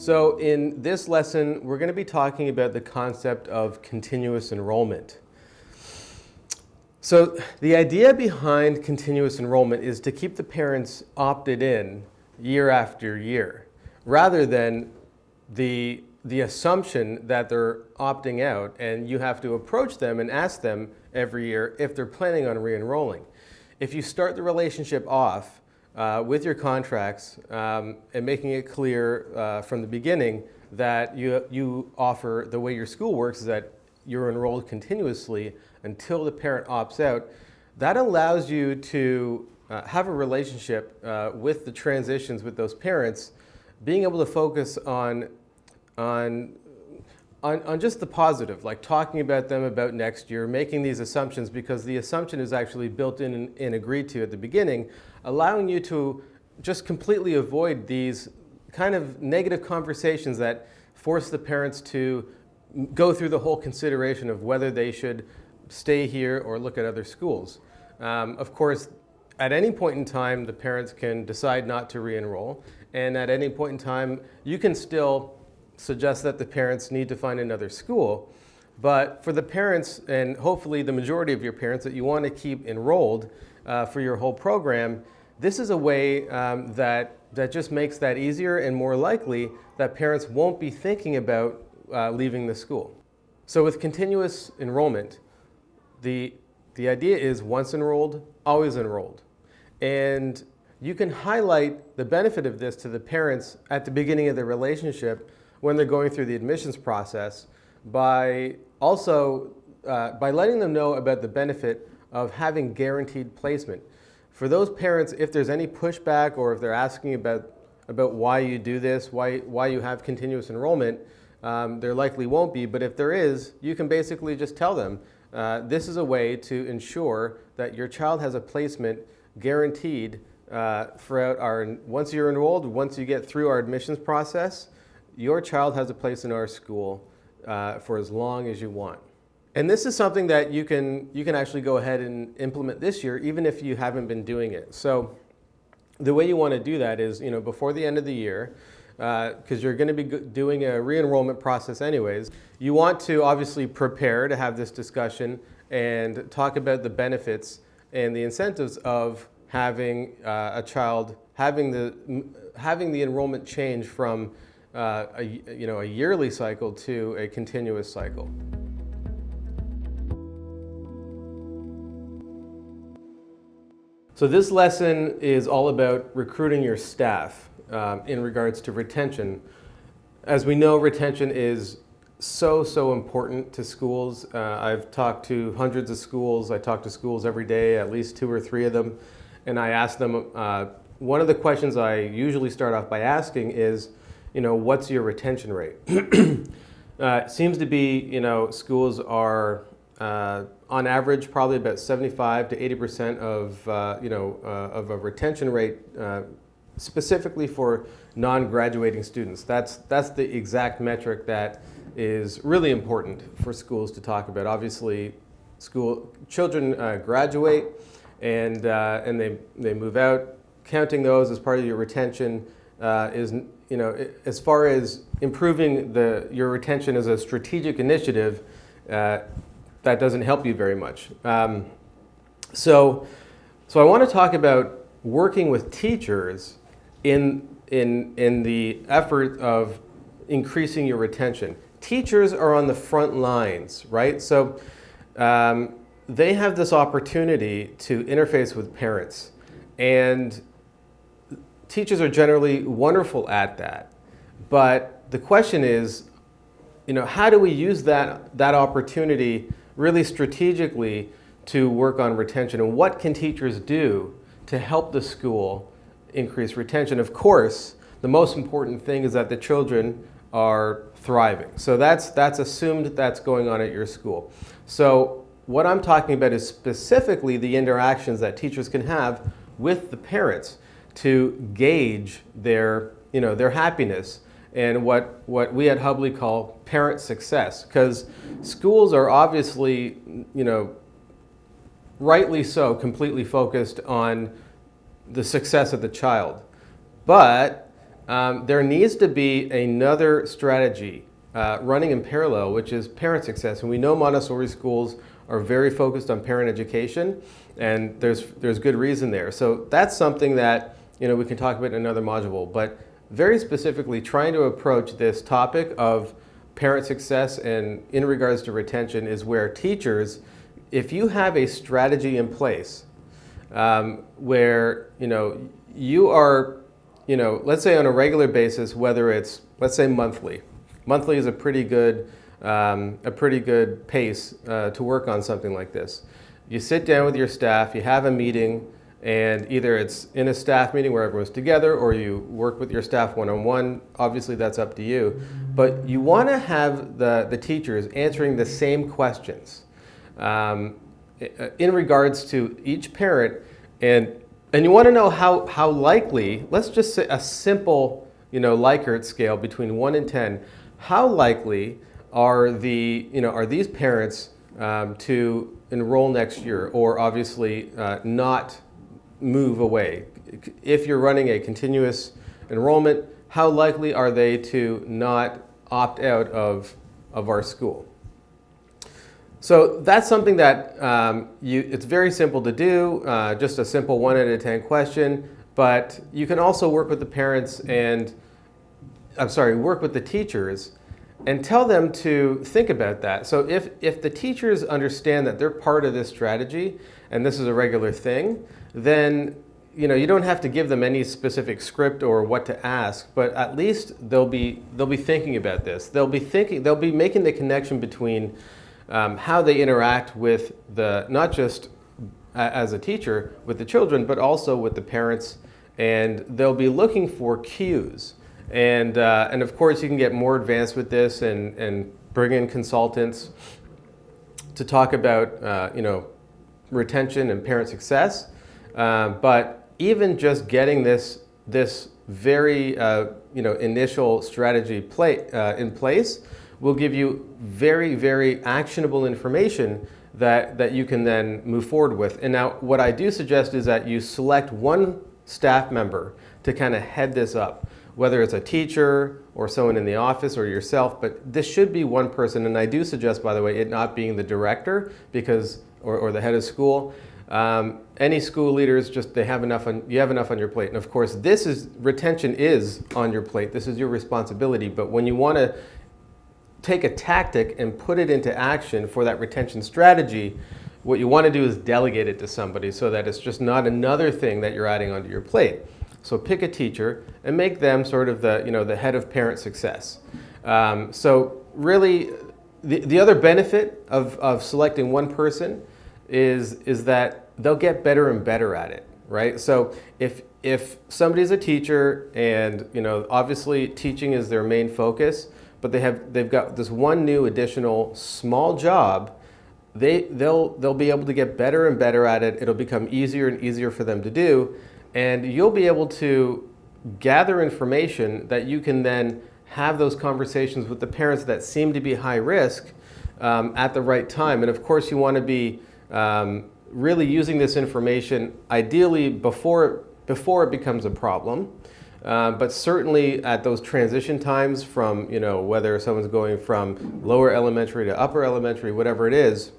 So in this lesson, we're going to be talking about the concept of continuous enrollment. So the idea behind continuous enrollment is to keep the parents opted in year after year, rather than the assumption that they're opting out and you have to approach them and ask them every year if they're planning on re-enrolling. If you start the relationship off with your contracts and making it clear from the beginning that you offer, the way your school works is that you're enrolled continuously until the parent opts out, that allows you to have a relationship with the transitions with those parents, being able to focus on just the positive, like talking about them about next year, making these assumptions, because the assumption is actually built in and agreed to at the beginning, allowing you to just completely avoid these kind of negative conversations that force the parents to go through the whole consideration of whether they should stay here or look at other schools. Of course, at any point in time, the parents can decide not to re-enroll, and at any point in time, you can still suggest that the parents need to find another school. But for the parents, and hopefully the majority of your parents that you want to keep enrolled for your whole program, this is a way that just makes that easier and more likely that parents won't be thinking about leaving the school. So with continuous enrollment, the idea is once enrolled, always enrolled. And you can highlight the benefit of this to the parents at the beginning of the relationship when they're going through the admissions process by letting them know about the benefit of having guaranteed placement. For those parents, if there's any pushback or if they're asking about why you do this, why you have continuous enrollment, there likely won't be, but if there is, you can basically just tell them, this is a way to ensure that your child has a placement guaranteed throughout once you're enrolled, once you get through our admissions process, your child has a place in our school for as long as you want. And this is something that you can actually go ahead and implement this year, even if you haven't been doing it. So the way you want to do that is, before the end of the year, because you're going to be doing a re-enrollment process anyways, you want to obviously prepare to have this discussion and talk about the benefits and the incentives of having a child having the enrollment change from a yearly cycle to a continuous cycle. So this lesson is all about recruiting your staff in regards to retention. As we know, retention is so important to schools. I've talked to hundreds of schools. I talk to schools every day, at least 2 or 3 of them, and I ask them, one of the questions I usually start off by asking is, what's your retention rate? It seems to be, schools are on average probably about 75 to 80% of a retention rate, specifically for non-graduating students. That's the exact metric that is really important for schools to talk about. Obviously, children graduate and they move out. Counting those as part of your retention is, as far as improving your retention as a strategic initiative, that doesn't help you very much. So I want to talk about working with teachers in the effort of increasing your retention. Teachers are on the front lines, right? So they have this opportunity to interface with parents, and teachers are generally wonderful at that. But the question is, how do we use that opportunity really strategically to work on retention, and what can teachers do to help the school increase retention? Of course, the most important thing is that the children are thriving. So that's assumed that's going on at your school. So what I'm talking about is specifically the interactions that teachers can have with the parents to gauge their happiness and what we at Hubley call parent success, because schools are obviously, rightly so, completely focused on the success of the child. But there needs to be another strategy running in parallel, which is parent success. And we know Montessori schools are very focused on parent education, and there's good reason there. So that's something that we can talk about in another module. But very specifically, trying to approach this topic of parent success and in regards to retention is where teachers, if you have a strategy in place where you are, let's say on a regular basis, whether it's, let's say monthly. Monthly is a pretty good pace to work on something like this. You sit down with your staff, you have a meeting, and either it's in a staff meeting where everyone's together or you work with your staff one-on-one. Obviously, that's up to you. But you want to have the teachers answering the same questions in regards to each parent. And you want to know how likely, let's just say a simple Likert scale between 1 and 10, how likely are these parents to enroll next year, or obviously not move away? If you're running a continuous enrollment, how likely are they to not opt out of our school? So that's something that it's very simple to do, just a simple 1 out of 10 question, but you can also work with the parents work with the teachers and tell them to think about that. So if the teachers understand that they're part of this strategy and this is a regular thing, then you don't have to give them any specific script or what to ask, but at least they'll be thinking about this. They'll be making the connection between how they interact with not just as a teacher with the children, but also with the parents, and they'll be looking for cues. And of course, you can get more advanced with this and bring in consultants to talk about retention and parent success. But even just getting this very initial strategy in place will give you very, very actionable information that you can then move forward with. And now, what I do suggest is that you select one staff member to kind of head this up, whether it's a teacher or someone in the office or yourself, but this should be one person. And I do suggest, by the way, it not being the director or the head of school. Any school leaders, you have enough on your plate. And of course, retention is on your plate. This is your responsibility. But when you want to take a tactic and put it into action for that retention strategy, what you want to do is delegate it to somebody so that it's just not another thing that you're adding onto your plate. So pick a teacher and make them sort of the head of parent success. So really, the other benefit of selecting one person is that they'll get better and better at it, right? So if somebody's a teacher and obviously teaching is their main focus, but they've got this one new additional small job, they'll be able to get better and better at it. It'll become easier and easier for them to do. And you'll be able to gather information that you can then have those conversations with the parents that seem to be high risk at the right time. And of course, you want to be really using this information ideally before it becomes a problem. But certainly at those transition times from, whether someone's going from lower elementary to upper elementary, whatever it is,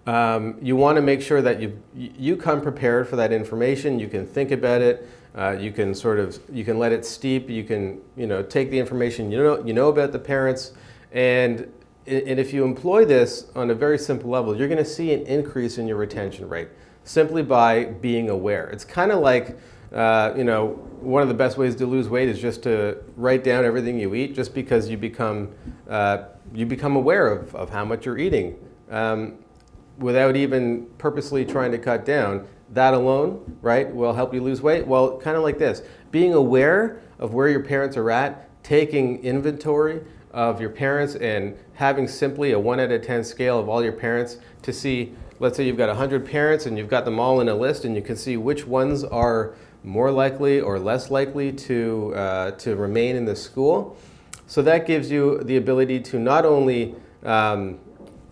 you want to make sure that you come prepared for that information. You can think about it. You can let it steep. You can take the information you know about the parents, and if you employ this on a very simple level, you're going to see an increase in your retention rate simply by being aware. It's kind of like one of the best ways to lose weight is just to write down everything you eat, just because you become aware of how much you're eating. Without even purposely trying to cut down. That alone, right, will help you lose weight. Well, kind of like this, being aware of where your parents are at, taking inventory of your parents and having simply a 1 out of 10 scale of all your parents to see, let's say you've got 100 parents and you've got them all in a list, and you can see which ones are more likely or less likely to remain in the school. So that gives you the ability to not only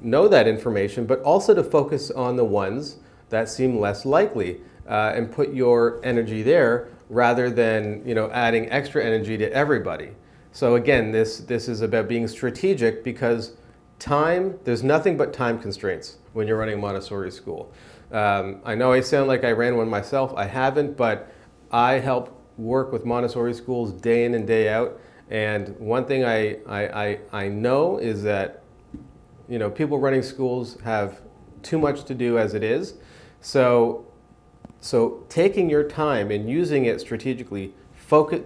know that information, but also to focus on the ones that seem less likely and put your energy there rather than, you know, adding extra energy to everybody. So again, this is about being strategic, because time, there's nothing but time constraints when you're running a Montessori school. I know I sound like I ran one myself. I haven't, but I help work with Montessori schools day in and day out. And one thing I know is that, you know, people running schools have too much to do as it is. So taking your time and using it strategically,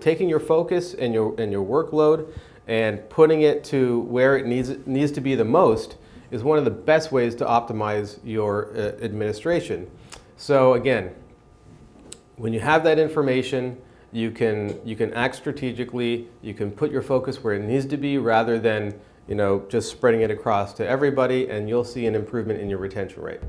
taking your focus and your workload and putting it to where it needs to be the most is one of the best ways to optimize your administration. So again, when you have that information, you can act strategically. You can put your focus where it needs to be rather than, you know, just spreading it across to everybody, and you'll see an improvement in your retention rate.